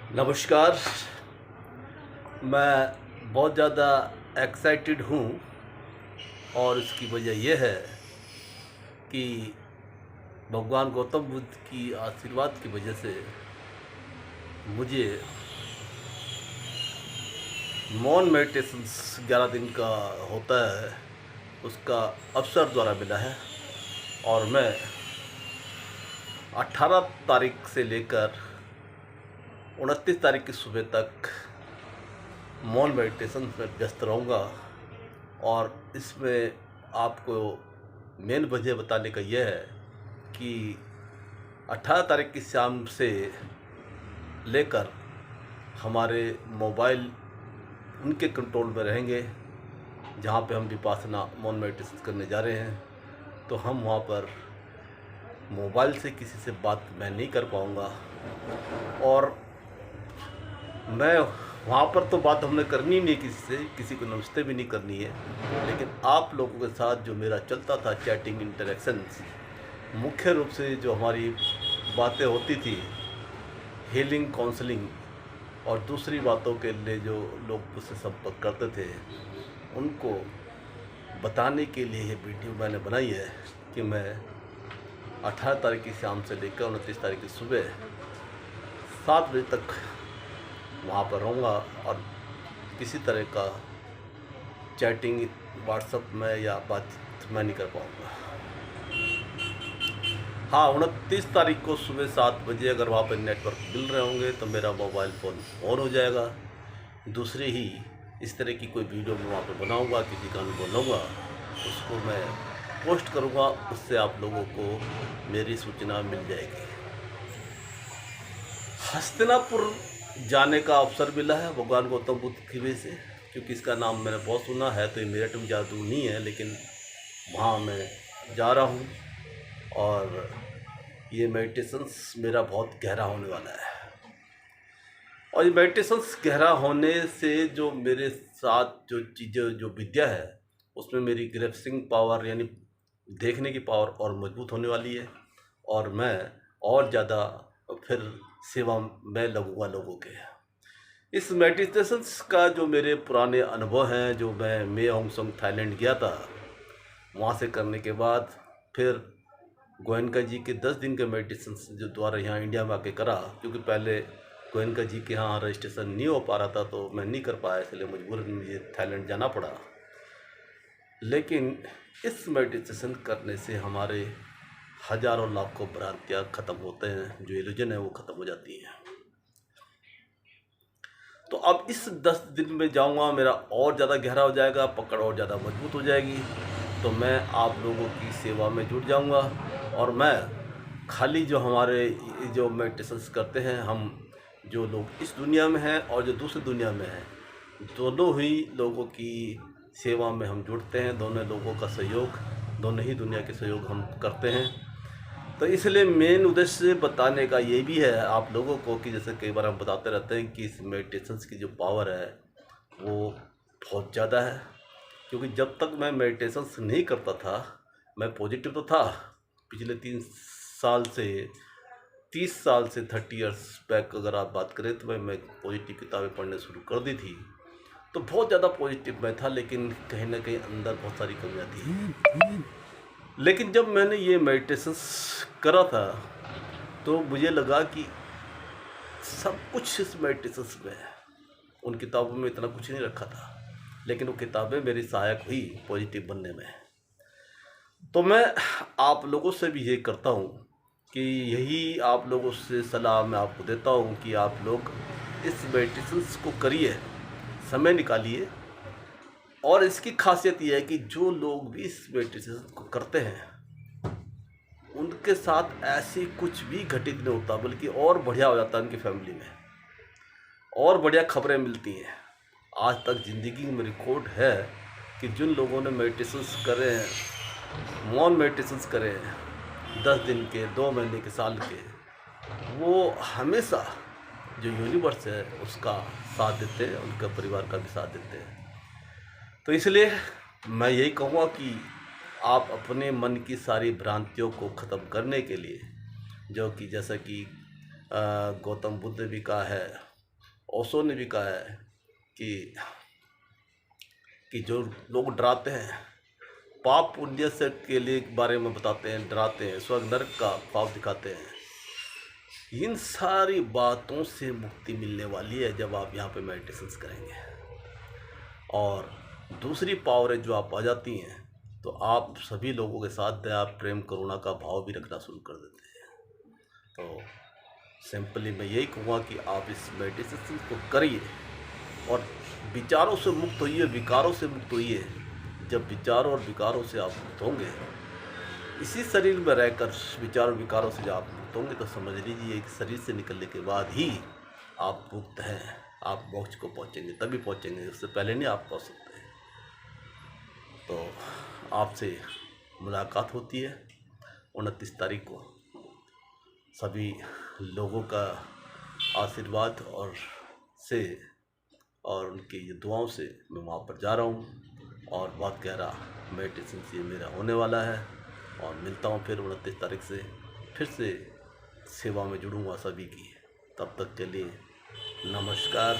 नमस्कार। मैं बहुत ज़्यादा एक्साइटेड हूँ और इसकी वजह यह है कि भगवान गौतम बुद्ध की आशीर्वाद की वजह से मुझे मौन मेडिटेशंस 11 दिन का होता है, उसका अवसर द्वारा मिला है। और मैं 18 तारीख से लेकर 29 तारीख की सुबह तक मौन मेडिटेशन में व्यस्त रहूँगा। और इसमें आपको मेन वजह बताने का यह है कि 18 तारीख की शाम से लेकर हमारे मोबाइल उनके कंट्रोल में रहेंगे जहाँ पे हम विपासना मौन मेडिटेशन करने जा रहे हैं। तो हम वहाँ पर मोबाइल से किसी से बात मैं नहीं कर पाऊँगा और मैं वहाँ पर तो बात हमने करनी नहीं किसी से, किसी को नमस्ते भी नहीं करनी है। लेकिन आप लोगों के साथ जो मेरा चलता था चैटिंग इंटरेक्शंस, मुख्य रूप से जो हमारी बातें होती थी हीलिंग काउंसलिंग और दूसरी बातों के लिए जो लोग मुझसे संपर्क करते थे, उनको बताने के लिए ये वीडियो मैंने बनाई है कि मैं 18 तारीख की शाम से लेकर 29 तारीख की सुबह 7 बजे तक वहाँ पर रहूँगा और किसी तरह का चैटिंग व्हाट्सएप में या बातचीत मैं नहीं कर पाऊँगा। हाँ, 29 तारीख को सुबह 7 बजे अगर वहाँ पर नेटवर्क मिल रहे होंगे तो मेरा मोबाइल फ़ोन ऑन हो जाएगा। दूसरी ही इस तरह की कोई वीडियो मैं वहाँ पर बनाऊँगा, किसी का अनुभव लूँगा, उसको मैं पोस्ट करूँगा, उससे आप लोगों को मेरी सूचना मिल जाएगी। हस्तिनापुर जाने का अवसर मिला है भगवान गौतम बुद्ध की वजह से, क्योंकि इसका नाम मैंने बहुत सुना है। तो ये मेरठ में ज़्यादा दूर नहीं है, लेकिन वहाँ मैं जा रहा हूँ और ये मेडिटेशंस मेरा बहुत गहरा होने वाला है। और ये मेडिटेशंस गहरा होने से जो मेरे साथ जो चीज़ें जो विद्या है उसमें मेरी ग्रेस्पिंग पावर यानी देखने की पावर और मजबूत होने वाली है और मैं और ज़्यादा फिर सेवा में लगूंगा लोगों के। इस मेडिटेशंस का जो मेरे पुराने अनुभव हैं, जो मैं मे होंग संग थाईलैंड गया था, वहाँ से करने के बाद फिर गोयनका जी के 10 दिन के मेडिटेशंस जो द्वारा यहाँ इंडिया में आके करा, क्योंकि पहले गोयनका जी के यहाँ रजिस्ट्रेशन नहीं हो पा रहा था तो मैं नहीं कर पाया, इसलिए मजबूरन मुझे थाईलैंड जाना पड़ा। लेकिन इस मेडिटेशन करने से हमारे हजारों लाखों भ्रांतियाँ ख़त्म होते हैं, जो इल्यूजन है वो ख़त्म हो जाती हैं। तो अब इस 10 दिन में जाऊंगा, मेरा और ज़्यादा गहरा हो जाएगा, पकड़ और ज़्यादा मजबूत हो जाएगी। तो मैं आप लोगों की सेवा में जुट जाऊंगा और मैं खाली जो हमारे जो मेडिटेशंस करते हैं, हम जो लोग इस दुनिया में हैं और जो दूसरी दुनिया में हैं, दोनों ही लोगों की सेवा में हम जुड़ते हैं। दोनों लोगों का सहयोग, दोनों ही दुनिया के सहयोग हम करते हैं। तो इसलिए मेन उद्देश्य बताने का ये भी है आप लोगों को कि जैसे कई बार हम बताते रहते हैं कि इस मेडिटेशंस की जो पावर है वो बहुत ज़्यादा है। क्योंकि जब तक मैं मेडिटेशंस नहीं करता था, मैं पॉजिटिव तो था। पिछले 3 साल से 30 साल से 30 इयर्स बैक अगर आप बात करें तो मैं पॉजिटिव किताबें पढ़ने शुरू कर दी थी, तो बहुत ज़्यादा पॉजिटिव मैं था। लेकिन कहीं ना कहीं अंदर बहुत सारी कमियाँ थी। लेकिन जब मैंने ये मेडिटेशंस करा था तो मुझे लगा कि सब कुछ इस मेडिटेशंस में है। उन किताबों में इतना कुछ नहीं रखा था, लेकिन वो किताबें मेरी सहायक हुई पॉजिटिव बनने में। तो मैं आप लोगों से भी ये करता हूँ कि यही आप लोगों से सलाह मैं आपको देता हूँ कि आप लोग इस मेडिटेशंस को करिए, समय निकालिए। और इसकी खासियत यह है कि जो लोग भी इस मेडिटेशन को करते हैं उनके साथ ऐसी कुछ भी घटित नहीं होता, बल्कि और बढ़िया हो जाता है उनकी फैमिली में, और बढ़िया खबरें मिलती हैं। आज तक ज़िंदगी में रिकॉर्ड है कि जिन लोगों ने मेडिटेशंस करे हैं, मौन मेडिटेशंस करे हैं, 10 दिन के, 2 महीने के, साल के, वो हमेशा जो यूनिवर्स है उसका साथ देते हैं, उनका परिवार का भी साथ देते हैं। तो इसलिए मैं यही कहूँगा कि आप अपने मन की सारी भ्रांतियों को ख़त्म करने के लिए, जो कि जैसा कि गौतम बुद्ध भी कहा है ओशो ने भी कहा है कि जो लोग डराते हैं, पाप पुण्य से के लिए बारे में बताते हैं, डराते हैं, स्वर्ग नरक का ख्वाब दिखाते हैं, इन सारी बातों से मुक्ति मिलने वाली है जब आप यहाँ पे मेडिटेशंस करेंगे। और दूसरी पावरें जो आप आ जाती हैं तो आप सभी लोगों के साथ दया, प्रेम, करुणा का भाव भी रखना शुरू कर देते हैं। तो सिंपली मैं यही कहूँगा कि आप इस मेडिटेशन को करिए और विचारों से मुक्त होइए, विकारों से मुक्त होइए। जब विचारों और विकारों से आप मुक्त होंगे, इसी शरीर में रहकर विचार और विकारों से जब आप मुक्त होंगे, तो समझ लीजिए कि शरीर से निकलने के बाद ही आप मुक्त हैं, आप मोक्ष को पहुँचेंगे, तभी पहुँचेंगे, उससे पहले नहीं आप पहुँच सकते। तो आपसे मुलाकात होती है 29 तारीख को। सभी लोगों का आशीर्वाद और उनकी ये दुआओं से मैं वहाँ पर जा रहा हूँ और बहुत गहरा मेडिटेशन से मेरा होने वाला है। और मिलता हूँ फिर 29 तारीख से, फिर से सेवा में जुड़ूंगा सभी की। तब तक के लिए नमस्कार।